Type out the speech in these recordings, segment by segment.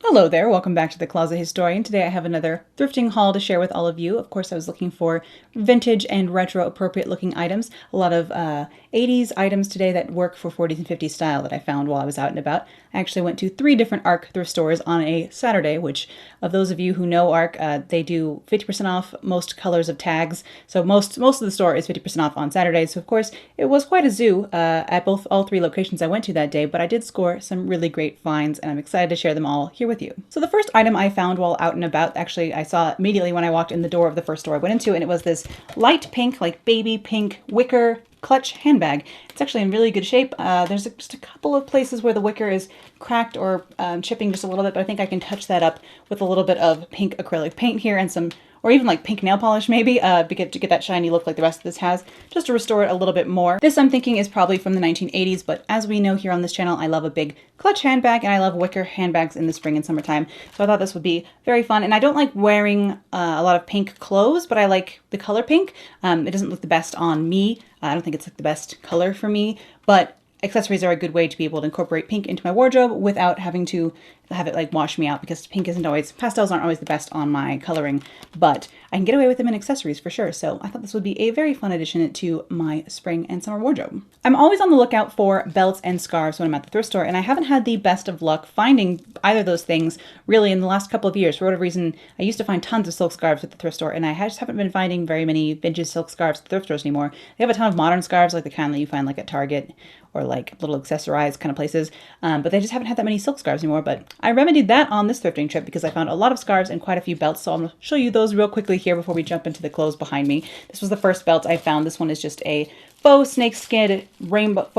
Hello there, welcome back to the Closet Historian. Today I have another thrifting haul to share with all of you. Of course, I was looking for vintage and retro appropriate looking items. A lot of 80s items today that work for 40s and 50s style that I found while I was out and about. I actually went to 3 different ARC thrift stores on a Saturday, which of those of you who know ARC, they do 50% off most colors of tags. So most of the store is 50% off on Saturdays. So of course, it was quite a zoo at all 3 locations I went to that day, but I did score some really great finds and I'm excited to share them all here with you. So the first item I found while out and about, actually I saw immediately when I walked in the door of the first store I went into, and it was this light pink, like baby pink wicker clutch handbag. It's actually in really good shape. There's just a couple of places where the wicker is cracked or chipping just a little bit, but I think I can touch that up with a little bit of pink acrylic paint here and some, or even like pink nail polish maybe, to get that shiny look like the rest of this has, just to restore it a little bit more. This I'm thinking is probably from the 1980s, but as we know here on this channel, I love a big clutch handbag and I love wicker handbags in the spring and summertime. So I thought this would be very fun. And I don't like wearing a lot of pink clothes, but I like the color pink. It doesn't look the best on me. I don't think it's like the best color for me, but accessories are a good way to be able to incorporate pink into my wardrobe without having to have it like wash me out, because pink isn't always, pastels aren't always the best on my coloring, but I can get away with them in accessories for sure. So I thought this would be a very fun addition to my spring and summer wardrobe. I'm always on the lookout for belts and scarves when I'm at the thrift store, and I haven't had the best of luck finding either of those things really in the last couple of years. For whatever reason, I used to find tons of silk scarves at the thrift store, and I just haven't been finding very many vintage silk scarves at the thrift stores anymore. They have a ton of modern scarves, like the kind that you find like at Target or like little accessorized kind of places, but they just haven't had that many silk scarves anymore. But I remedied that on this thrifting trip because I found a lot of scarves and quite a few belts, so I'm going to show you those real quickly here before we jump into the clothes behind me. This was the first belt I found. This one is just a faux snakeskin rainbow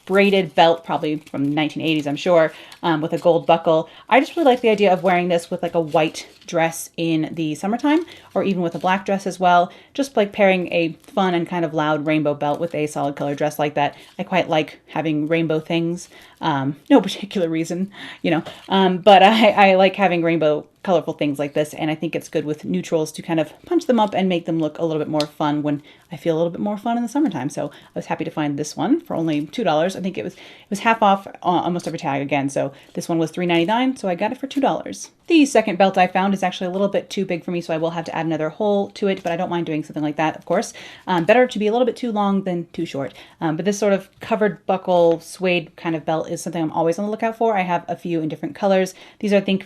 braided belt, probably from the 1980s, I'm sure, with a gold buckle. I just really like the idea of wearing this with like a white dress in the summertime, or even with a black dress as well. Just like pairing a fun and kind of loud rainbow belt with a solid color dress like that. I quite like having rainbow things. No particular reason, but I like having rainbow colorful things like this, and I think it's good with neutrals to kind of punch them up and make them look a little bit more fun when I feel a little bit more fun in the summertime. So I was happy to find this one for only $2. I think it was half off almost every tag again, so this one was $3.99, so I got it for $2. The second belt I found is actually a little bit too big for me, so I will have to add another hole to it, but I don't mind doing something like that, of course. Better to be a little bit too long than too short. But this sort of covered buckle suede kind of belt is something I'm always on the lookout for. I have a few in different colors. These I think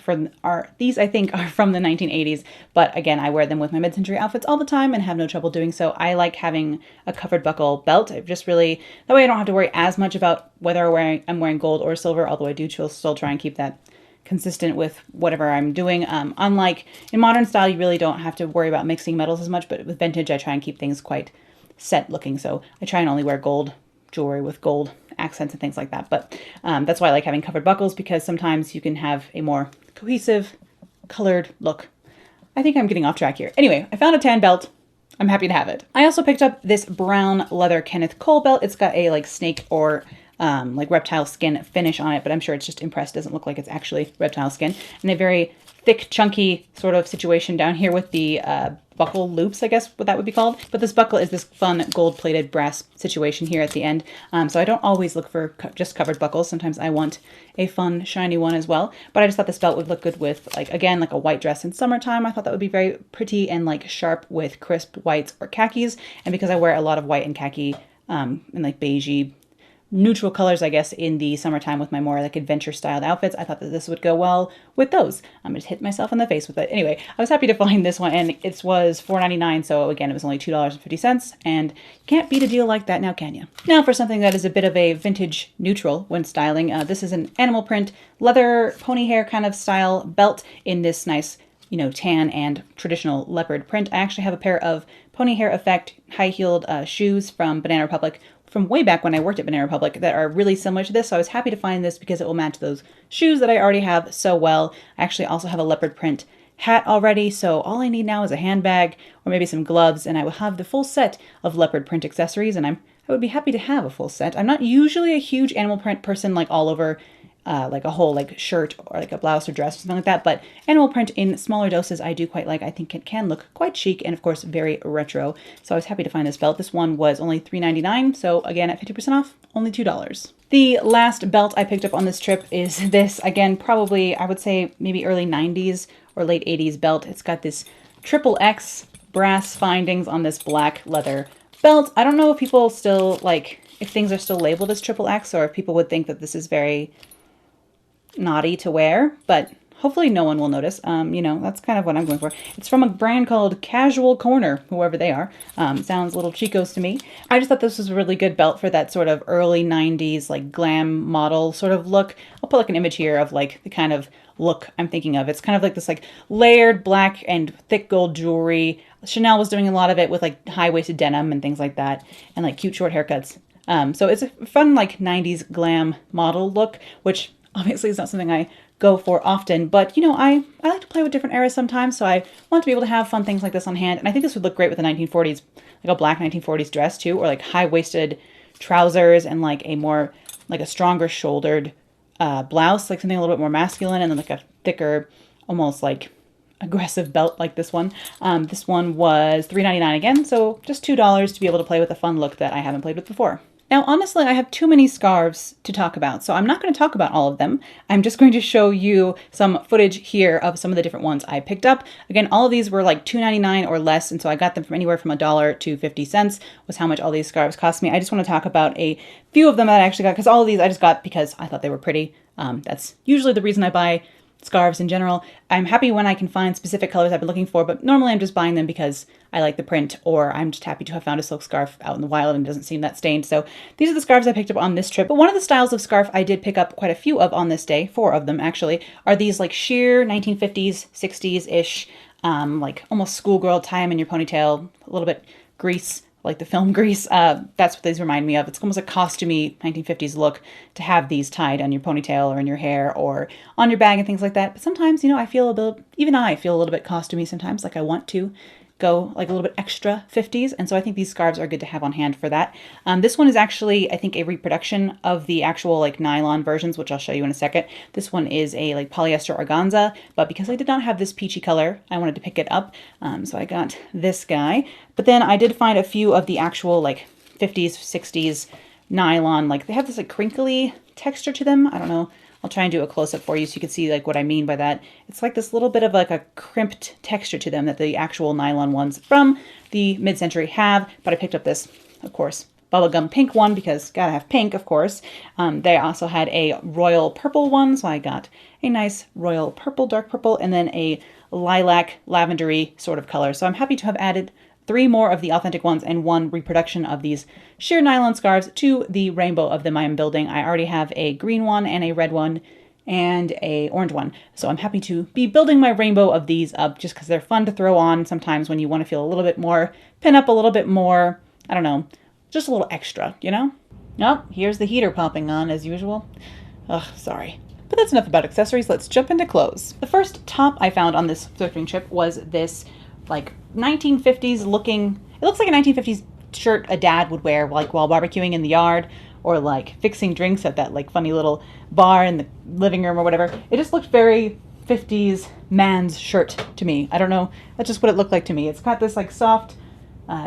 are from the 1980s, but again, I wear them with my mid-century outfits all the time and have no trouble doing so. I like having a covered buckle belt. I've just really, that way I don't have to worry as much about whether I'm wearing gold or silver, although I do still try and keep that consistent with whatever I'm doing. Unlike in modern style, you really don't have to worry about mixing metals as much, but with vintage, I try and keep things quite set looking. So I try and only wear gold jewelry with gold accents and things like that. But that's why I like having covered buckles, because sometimes you can have a more cohesive, colored look. I think I'm getting off track here. Anyway, I found a tan belt. I'm happy to have it. I also picked up this brown leather Kenneth Cole belt. It's got a like snake or like reptile skin finish on it, but I'm sure it's just impressed. It doesn't look like it's actually reptile skin. And a very thick, chunky sort of situation down here with the buckle loops, I guess what that would be called. But this buckle is this fun gold-plated brass situation here at the end. So I don't always look for just covered buckles. Sometimes I want a fun, shiny one as well. But I just thought this belt would look good with, like, again, like a white dress in summertime. I thought that would be very pretty and like sharp with crisp whites or khakis. And because I wear a lot of white and khaki and like beigey neutral colors, I guess, in the summertime with my more like adventure styled outfits, I thought that this would go well with those. I'm just hit myself in the face with it. Anyway, I was happy to find this one, and it was $4.99, so again, it was only $2.50, and you can't beat a deal like that now, can you? Now for something that is a bit of a vintage neutral when styling. This is an animal print leather pony hair kind of style belt in this nice, tan and traditional leopard print. I actually have a pair of pony hair effect high-heeled shoes from Banana Republic from way back when I worked at Banana Republic that are really similar to this, so I was happy to find this because it will match those shoes that I already have so well. I actually also have a leopard print hat already, so all I need now is a handbag or maybe some gloves, and I will have the full set of leopard print accessories, and I would be happy to have a full set. I'm not usually a huge animal print person, like all over like a whole like shirt or like a blouse or dress or something like that, but animal print in smaller doses I do quite like. I think it can look quite chic and of course very retro. So I was happy to find this belt. This one was only $3.99, so again at 50% off, only $2. The last belt I picked up on this trip is this, again, probably, I would say maybe early 90s or late 80s belt. It's got this triple X brass findings on this black leather belt. I don't know if people still, like, if things are still labeled as triple X or if people would think that this is very naughty to wear, but hopefully no one will notice. You know, that's kind of what I'm going for. It's from a brand called Casual Corner, whoever they are. Sounds a little Chicos to me. I just thought this was a really good belt for that sort of early 90s, like glam model sort of look. I'll put like an image here of like the kind of look I'm thinking of. It's kind of like this like layered black and thick gold jewelry. Chanel was doing a lot of it with like high-waisted denim and things like that, and like cute short haircuts. So it's a fun like 90s glam model look, which obviously is not something I go for often, but you know, I like to play with different eras sometimes, so I want to be able to have fun things like this on hand, and I think this would look great with a 1940s, like a black 1940s dress too, or like high-waisted trousers and like a more, like a stronger shouldered blouse, like something a little bit more masculine, and then like a thicker, almost like aggressive belt like this one. This one was $3.99 again, so just $2 to be able to play with a fun look that I haven't played with before. Now, honestly, I have too many scarves to talk about, so I'm not going to talk about all of them. I'm just going to show you some footage here of some of the different ones I picked up. Again, all of these were like $2.99 or less, and so I got them from anywhere from $1 to 50 cents was how much all these scarves cost me. I just want to talk about a few of them that I actually got, because all of these I just got because I thought they were pretty. That's usually the reason I buy scarves in general. I'm happy when I can find specific colors I've been looking for, but normally I'm just buying them because I like the print, or I'm just happy to have found a silk scarf out in the wild and it doesn't seem that stained. So these are the scarves I picked up on this trip. But one of the styles of scarf I did pick up quite a few of on this day, 4 of them actually, are these like sheer 1950s, 60s-ish, like almost schoolgirl, tie them in your ponytail, a little bit Grease, like the film Grease. That's what these remind me of. It's almost a costumey 1950s look to have these tied on your ponytail or in your hair or on your bag and things like that. But sometimes, you know, even I feel a little bit costumey sometimes, like I want to go like a little bit extra 50s, and so I think these scarves are good to have on hand for that. This one is actually, I think, a reproduction of the actual like nylon versions, which I'll show you in a second. This one is a like polyester organza, but because I did not have this peachy color, I wanted to pick it up, so I got this guy. But then I did find a few of the actual like 50s, 60s nylon, like they have this like crinkly texture to them. I don't know. I'll try and do a close-up for you so you can see like what I mean by that. It's like this little bit of like a crimped texture to them that the actual nylon ones from the mid-century have, but I picked up this, of course, bubblegum pink one because gotta have pink, of course. They also had a royal purple one, so I got a nice royal purple, dark purple, and then a lilac lavendery sort of color. So I'm happy to have added 3 more of the authentic ones and 1 reproduction of these sheer nylon scarves to the rainbow of them I am building. I already have a green one and a red one and a orange one. So I'm happy to be building my rainbow of these up just because they're fun to throw on sometimes when you want to feel a little bit more pin up, a little bit more, I don't know, just a little extra, you know? Oh, here's the heater popping on as usual. Ugh, sorry. But that's enough about accessories. Let's jump into clothes. The first top I found on this thrifting trip was this like 1950s looking, it looks like a 1950s shirt a dad would wear like while barbecuing in the yard or like fixing drinks at that like funny little bar in the living room or whatever. It just looked very 50s man's shirt to me. I don't know, that's just what it looked like to me. It's got this like soft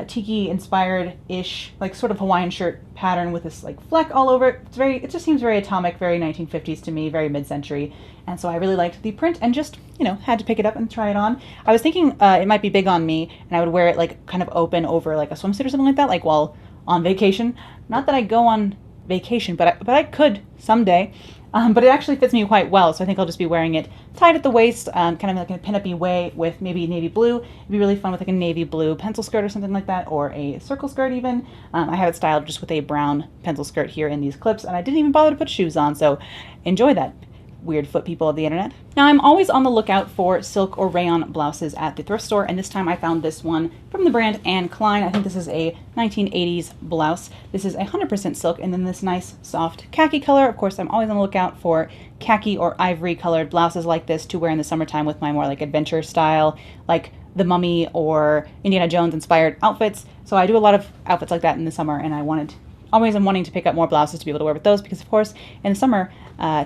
tiki inspired ish like sort of Hawaiian shirt pattern with this like fleck all over it. It just seems very atomic, very 1950s to me, very mid-century. And so I really liked the print and just, you know, had to pick it up and try it on. I was thinking it might be big on me and I would wear it like kind of open over like a swimsuit or something like that, like while on vacation. Not that I go on vacation, but I could someday. But it actually fits me quite well, so I think I'll just be wearing it tied at the waist, kind of like in a pin-up-y way with maybe navy blue. It'd be really fun with like a navy blue pencil skirt or something like that, or a circle skirt even. I have it styled just with a brown pencil skirt here in these clips, and I didn't even bother to put shoes on, so enjoy that, weird foot people of the internet. Now, I'm always on the lookout for silk or rayon blouses at the thrift store, and this time I found this one from the brand Anne Klein. I think this is a 1980s blouse. This is 100% silk, and then this nice soft khaki color. Of course, I'm always on the lookout for khaki or ivory colored blouses like this to wear in the summertime with my more like adventure style, like the Mummy or Indiana Jones inspired outfits. So I do a lot of outfits like that in the summer, and I'm wanting to pick up more blouses to be able to wear with those because, of course, in the summer,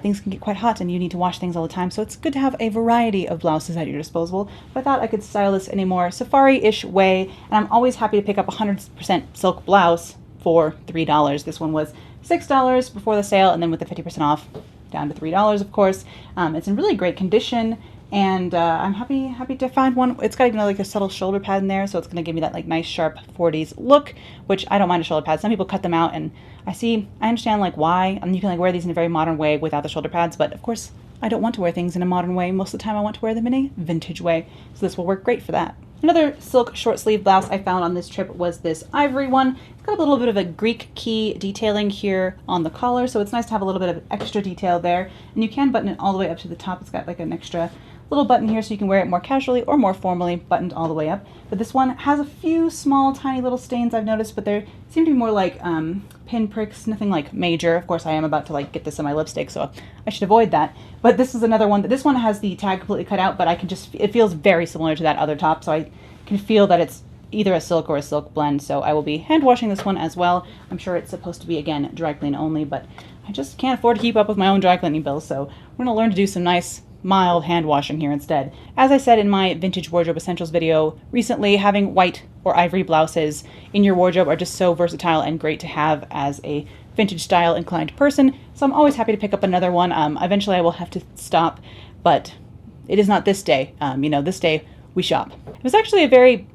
things can get quite hot and you need to wash things all the time. So it's good to have a variety of blouses at your disposal. But I thought I could style this in a more safari-ish way. And I'm always happy to pick up a 100% silk blouse for $3. This one was $6 before the sale, and then with the 50% off, down to $3, of course. It's in really great condition, and I'm happy to find one. It's got even like a subtle shoulder pad in there, so it's going to give me that like nice sharp 40s look, which I don't mind a shoulder pad. Some people cut them out, and I understand like why, and you can like wear these in a very modern way without the shoulder pads, but of course I don't want to wear things in a modern way. Most of the time I want to wear them in a vintage way, so this will work great for that. Another silk short sleeve blouse I found on this trip was this ivory one. It's got a little bit of a Greek key detailing here on the collar, so it's nice to have a little bit of extra detail there. And you can button it all the way up to the top. It's got like an extra little button here so you can wear it more casually or more formally, buttoned all the way up. But this one has a few small, tiny little stains I've noticed, but they seem to be more like pin pricks, nothing like major. Of course, I am about to like get this in my lipstick, so I should avoid that. But this is another one. This one has the tag completely cut out, but I can just, it feels very similar to that other top, so I can feel that it's either a silk or a silk blend, so I will be hand washing this one as well. I'm sure it's supposed to be, again, dry clean only, but I just can't afford to keep up with my own dry cleaning bills, so we're going to learn to do some nice mild hand washing here instead. As I said in my Vintage Wardrobe Essentials video recently, having white or ivory blouses in your wardrobe are just so versatile and great to have as a vintage style inclined person, so I'm always happy to pick up another one. Eventually I will have to stop, but it is not this day. This day we shop. It was actually a very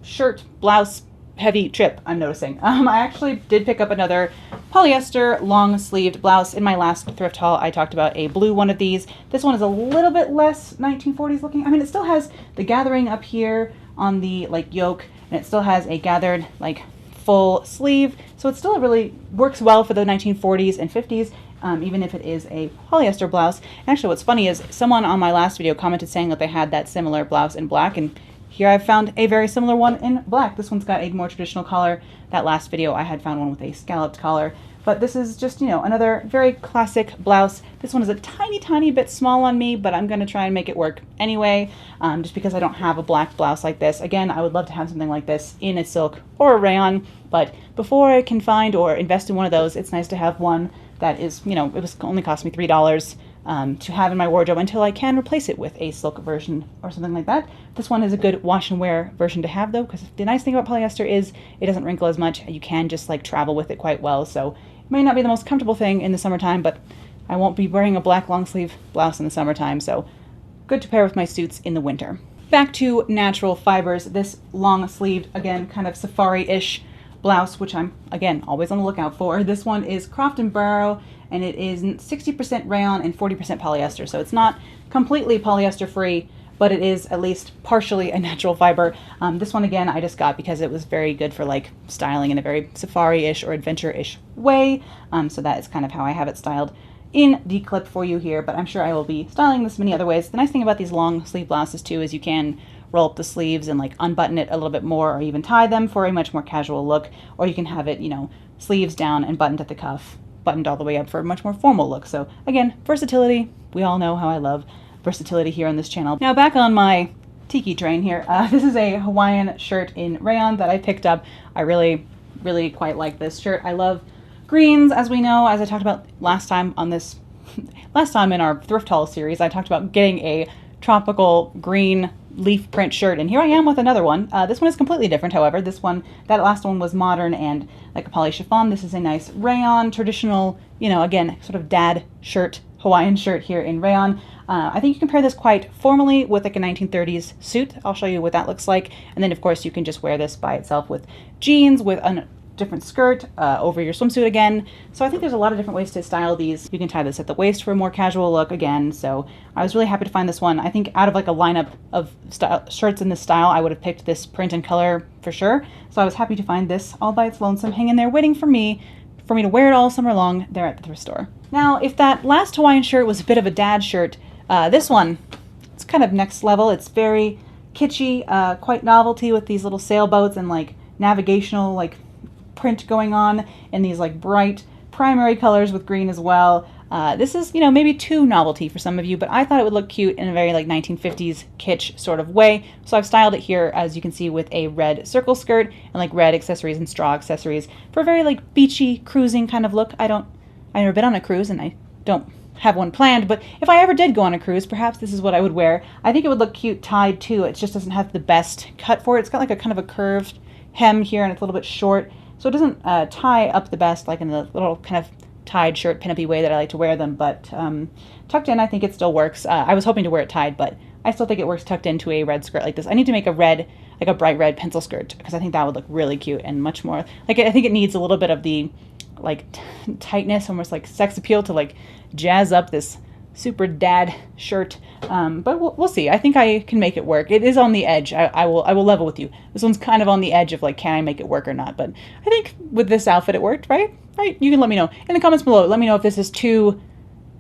shirt, blouse heavy trip, I'm noticing. I actually did pick up another polyester long sleeved blouse. In my last thrift haul, I talked about a blue one of these. This one is a little bit less 1940s looking. I mean, it still has the gathering up here on the like yoke, and it still has a gathered like full sleeve. So it still really works well for the 1940s and 50s. Even if it is a polyester blouse. And actually what's funny is someone on my last video commented saying that they had that similar blouse in black, and here I've found a very similar one in black. This one's got a more traditional collar. That last video I had found one with a scalloped collar. But this is just, another very classic blouse. This one is a tiny bit small on me, but I'm going to try and make it work anyway, just because I don't have a black blouse like this. Again, I would love to have something like this in a silk or a rayon, but before I can find or invest in one of those, it's nice to have one that is, it was only cost me $3 to have in my wardrobe until I can replace it with a silk version or something like that. This one is a good wash and wear version to have though, because the nice thing about polyester is it doesn't wrinkle as much. You can just like travel with it quite well, so it may not be the most comfortable thing in the summertime, but I won't be wearing a black long sleeve blouse in the summertime, so good to pair with my suits in the winter. Back to natural fibers, this long sleeved, again, kind of safari-ish blouse, which I'm, again, always on the lookout for. This one is Croft & Barrow, and it is 60% rayon and 40% polyester. So it's not completely polyester free, but it is at least partially a natural fiber. This one, again, I just got because it was very good for like styling in a very safari-ish or adventure-ish way. So that is kind of how I have it styled in the clip for you here, but I'm sure I will be styling this many other ways. The nice thing about these long sleeve blouses too is you can roll up the sleeves and like unbutton it a little bit more, or even tie them for a much more casual look, or you can have it, sleeves down and buttoned at the cuff, buttoned all the way up for a much more formal look. So again, versatility. We all know how I love versatility here on this channel. Now back on my tiki train here. This is a Hawaiian shirt in rayon that I picked up. I really quite like this shirt. I love greens, as we know, as I talked about last time on this, last time in our thrift haul series, I talked about getting a tropical green leaf print shirt, and here I am with another one. This one is completely different, however. This one, that last one was modern and like a poly chiffon. This is a nice rayon, traditional, again, sort of dad shirt, Hawaiian shirt here in rayon. I think you can pair this quite formally with like a 1930s suit. I'll show you what that looks like. And then of course you can just wear this by itself with jeans, with a different skirt over your swimsuit again. So I think there's a lot of different ways to style these. You can tie this at the waist for a more casual look again. So I was really happy to find this one. I think out of like a lineup of shirts in this style, I would have picked this print and color for sure. So I was happy to find this all by its lonesome, hanging there waiting for me to wear it all summer long there at the thrift store. Now, if that last Hawaiian shirt was a bit of a dad shirt, this one, it's kind of next level. It's very kitschy, quite novelty with these little sailboats and like navigational like print going on in these like bright primary colors with green as well. This is, maybe too novelty for some of you, but I thought it would look cute in a very like 1950s kitsch sort of way. So I've styled it here, as you can see, with a red circle skirt and like red accessories and straw accessories for a very like beachy cruising kind of look. I've never been on a cruise and I don't have one planned, but if I ever did go on a cruise, perhaps this is what I would wear. I think it would look cute tied too. It just doesn't have the best cut for it. It's got like a kind of a curved hem here and it's a little bit short. So it doesn't tie up the best, like in the little kind of tied shirt pin-up-y way that I like to wear them, but tucked in, I think it still works. I was hoping to wear it tied, but I still think it works tucked into a red skirt like this. I need to make a red, like a bright red pencil skirt, because I think that would look really cute and much more, like, I think it needs a little bit of the, like, tightness, almost like sex appeal to, like, jazz up this super dad shirt. But we'll see. I think I can make it work. It is on the edge. I will level with you. This one's kind of on the edge of, like, can I make it work or not? But I think with this outfit it worked, right? Right? You can let me know in the comments below. Let me know if this is too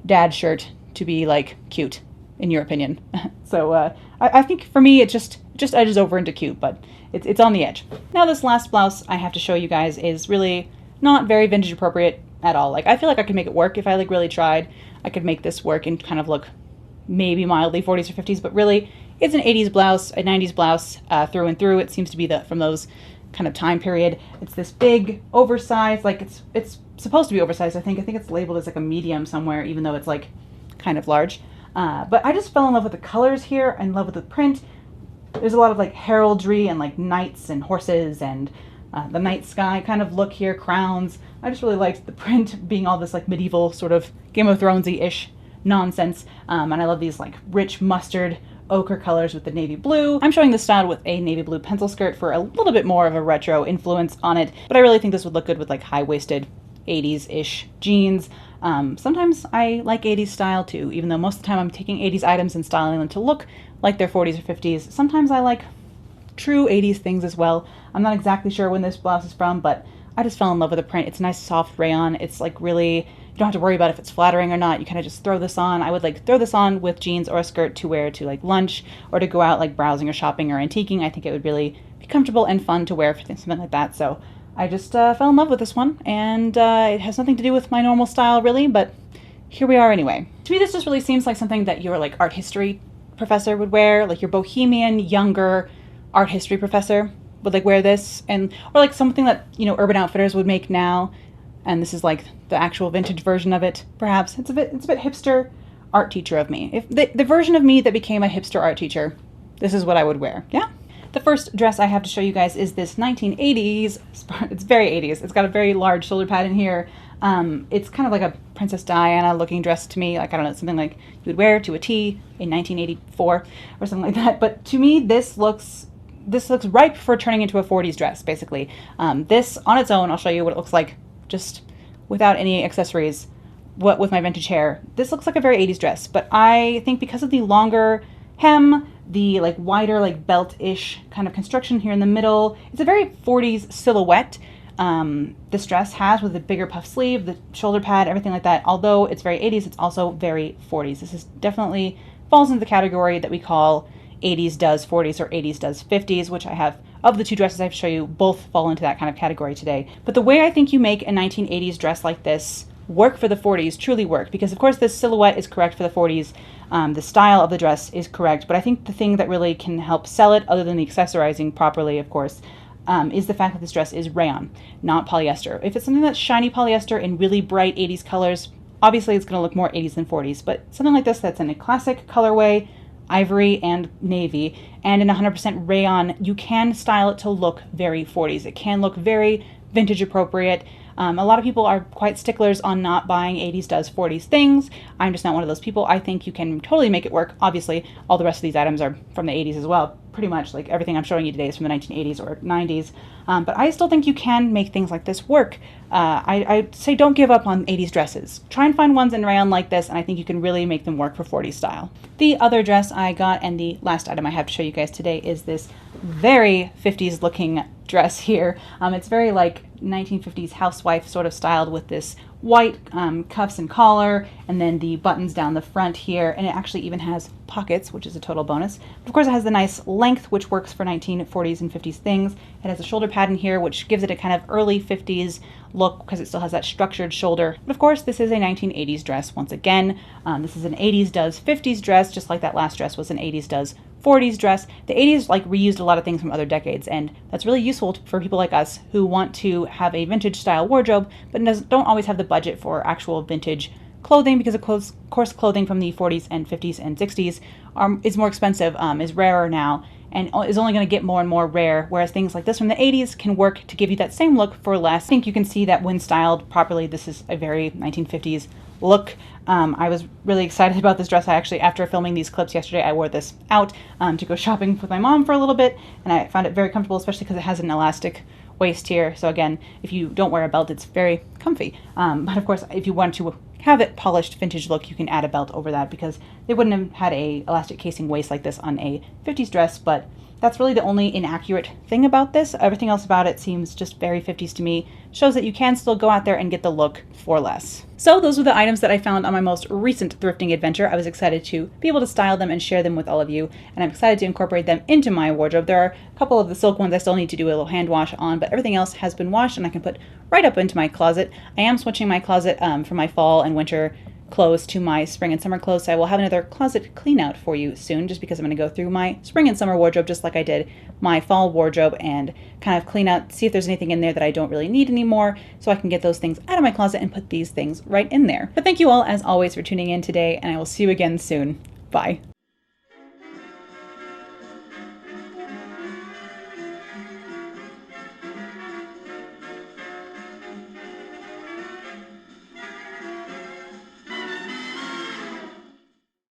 dad shirt to be, like, cute, in your opinion. So I think for me it just edges over into cute, but it's on the edge. Now this last blouse I have to show you guys is really not very vintage appropriate at all. Like, I feel like I could make it work if I, like, really tried. I could make this work and kind of look maybe mildly 40s or 50s, but really it's an 80s blouse, a 90s blouse through and through. It seems to be from those kind of time period. It's this big oversized, like it's supposed to be oversized. I think it's labeled as like a medium somewhere, even though it's like kind of large. But I just fell in love with the colors here, in love with the print. There's a lot of like heraldry and like knights and horses and the night sky kind of look here, crowns. I just really liked the print being all this like medieval sort of Game of Thrones-y-ish nonsense. And I love these like rich mustard ochre colors with the navy blue. I'm showing this style with a navy blue pencil skirt for a little bit more of a retro influence on it, but I really think this would look good with like high-waisted 80s-ish jeans. Sometimes I like 80s style too, even though most of the time I'm taking 80s items and styling them to look like they're 40s or 50s. Sometimes I like true 80s things as well. I'm not exactly sure when this blouse is from, but I just fell in love with the print. It's a nice soft rayon. It's like really, you don't have to worry about if it's flattering or not. You kind of just throw this on. I would like throw this on with jeans or a skirt to wear to like lunch or to go out like browsing or shopping or antiquing. I think it would really be comfortable and fun to wear for something like that. So I just fell in love with this one, and it has nothing to do with my normal style really, but here we are anyway. To me, this just really seems like something that your like art history professor would wear, like your bohemian, younger art history professor would like wear this, or like something that, you know, Urban Outfitters would make now, and this is like the actual vintage version of it. Perhaps it's a bit hipster art teacher of me. If the version of me that became a hipster art teacher, this is what I would wear. Yeah. The first dress I have to show you guys is this 1980s. It's very 80s. It's got a very large shoulder pad in here. It's kind of like a Princess Diana looking dress to me. Like, I don't know, something like you would wear to a T in 1984 or something like that. But to me, this looks ripe for turning into a 40s dress, basically. This on its own, I'll show you what it looks like just without any accessories, with my vintage hair. This looks like a very 80s dress, but I think because of the longer hem, the like wider like belt-ish kind of construction here in the middle, it's a very 40s silhouette. This dress has with the bigger puff sleeve, the shoulder pad, everything like that. Although it's very 80s, it's also very 40s. This is definitely falls into the category that we call 80s does 40s or 80s does 50s, which I have, of the two dresses I have to show you, both fall into that kind of category today. But the way I think you make a 1980s dress like this work for the 40s truly work, because of course this silhouette is correct for the 40s, the style of the dress is correct, but I think the thing that really can help sell it, other than the accessorizing properly, of course, is the fact that this dress is rayon, not polyester. If it's something that's shiny polyester in really bright 80s colors, obviously it's going to look more 80s than 40s, but something like this that's in a classic colorway, ivory and navy, and in 100% rayon, you can style it to look very 40s. It can look very vintage appropriate. A lot of people are quite sticklers on not buying 80s does 40s things. I'm just not one of those people. I think you can totally make it work. Obviously, all the rest of these items are from the 80s as well. Pretty much like everything I'm showing you today is from the 1980s or 90s. But I still think you can make things like this work. I say don't give up on 80s dresses. Try and find ones in rayon like this, and I think you can really make them work for 40s style. The other dress I got, and the last item I have to show you guys today, is this very 50s looking dress here. It's very like 1950s housewife sort of styled, with this white cuffs and collar, and then the buttons down the front here, and it actually even has pockets, which is a total bonus. But of course it has the nice length, which works for 1940s and 50s things. It has a shoulder pad in here, which gives it a kind of early 50s look because it still has that structured shoulder. But of course this is a 1980s dress once again. This is an 80s does 50s dress, just like that last dress was an 80s does 40s dress. The 80s like reused a lot of things from other decades, and that's really useful for people like us who want to have a vintage style wardrobe but don't always have the budget for actual vintage clothing, because of course clothing from the 40s and 50s and 60s is more expensive, is rarer now, and is only going to get more and more rare, whereas things like this from the 80s can work to give you that same look for less. I think you can see that when styled properly, this is a very 1950s look. I was really excited about this dress. I actually, after filming these clips yesterday, I wore this out to go shopping with my mom for a little bit, and I found it very comfortable, especially because it has an elastic waist here. So again, if you don't wear a belt, it's very comfy. But of course, if you want to have it polished vintage look, you can add a belt over that, because they wouldn't have had a elastic casing waist like this on a 50s dress. But that's really the only inaccurate thing about this. Everything else about it seems just very 50s to me. Shows that you can still go out there and get the look for less. So those were the items that I found on my most recent thrifting adventure. I was excited to be able to style them and share them with all of you, and I'm excited to incorporate them into my wardrobe. There are a couple of the silk ones I still need to do a little hand wash on, but everything else has been washed and I can put right up into my closet. I am switching my closet from my fall and winter clothes to my spring and summer clothes, so I will have another closet clean out for you soon, just because I'm going to go through my spring and summer wardrobe just like I did my fall wardrobe and kind of clean out, see if there's anything in there that I don't really need anymore, so I can get those things out of my closet and put these things right in there. But thank you all, as always, for tuning in today, and I will see you again soon. Bye.